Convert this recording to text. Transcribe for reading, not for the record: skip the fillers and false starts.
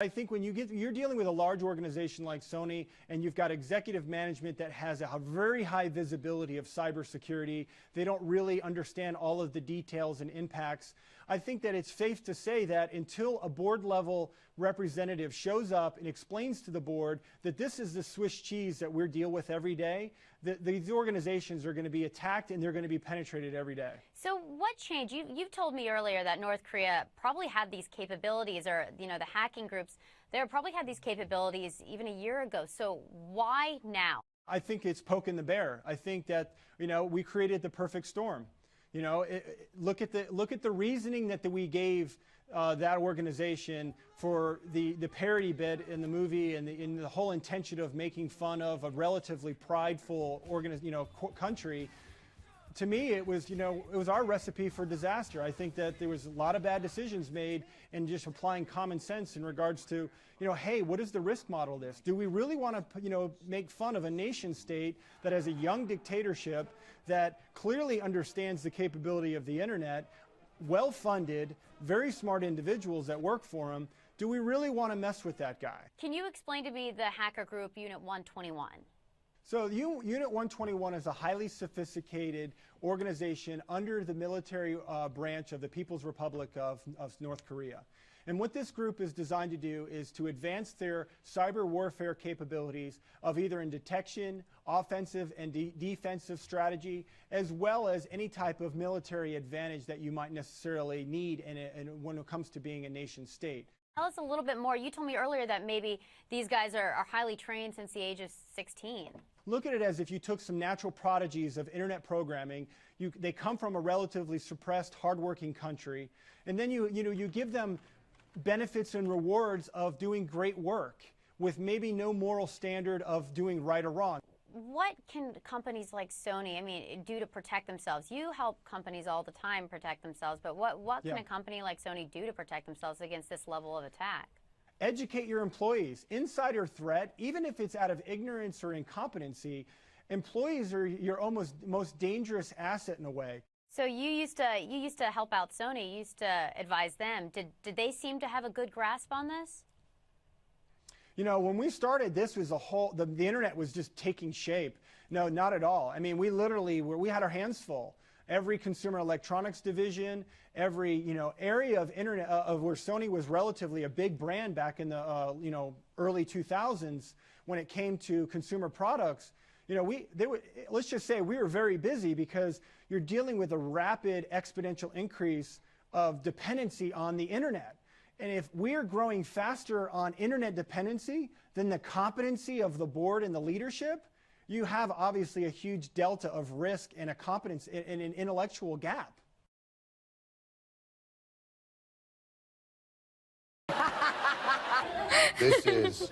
I think when you're dealing with a large organization like Sony, and you've got executive management that has a very high visibility of cybersecurity, they don't really understand all of the details and impacts. I think that it's safe to say that until a board level representative shows up and explains to the board that this is the Swiss cheese that we deal with every day, these organizations are going to be attacked and they're going to be penetrated every day. So what changed? You've told me earlier that North Korea probably had these capabilities, or the hacking groups, they probably had these capabilities even a year ago. So why now? I think it's poking the bear. I think that we created the perfect storm. Look at the reasoning that we gave that organization for the parody bit in the movie, and in the whole intention of making fun of a relatively prideful country. To me, it was our recipe for disaster. I think that there was a lot of bad decisions made, and just applying common sense in regards to, hey, what is the risk model of this? Do we really want to, make fun of a nation state that has a young dictatorship that clearly understands the capability of the internet, well-funded, very smart individuals that work for them? Do we really want to mess with that guy? Can you explain to me the hacker group Unit 121? So Unit 121 is a highly sophisticated organization under the military branch of the People's Republic of North Korea. And what this group is designed to do is to advance their cyber warfare capabilities of either in detection, offensive and defensive strategy, as well as any type of military advantage that you might necessarily need when it comes to being a nation state. Tell us a little bit more. You told me earlier that maybe these guys are highly trained since the age of 16. Look at it as if you took some natural prodigies of internet programming. They come from a relatively suppressed, hardworking country, and then you give them benefits and rewards of doing great work with maybe no moral standard of doing right or wrong. What can companies like Sony, do to protect themselves? You help companies all the time protect themselves, but what can a company like Sony do to protect themselves against this level of attack? Educate your employees. Insider threat, even if it's out of ignorance or incompetency, employees are your most dangerous asset in a way. So you used to help out Sony, you used to advise them. Did they seem to have a good grasp on this? When we started, this was the internet was just taking shape. No, not at all. We had our hands full. Every consumer electronics division, every area of internet of where Sony was relatively a big brand back in the early 2000s when it came to consumer products. Let's just say we were very busy, because you're dealing with a rapid exponential increase of dependency on the internet. And if we're growing faster on internet dependency than the competency of the board and the leadership, you have obviously a huge delta of risk and a competence and an intellectual gap. This is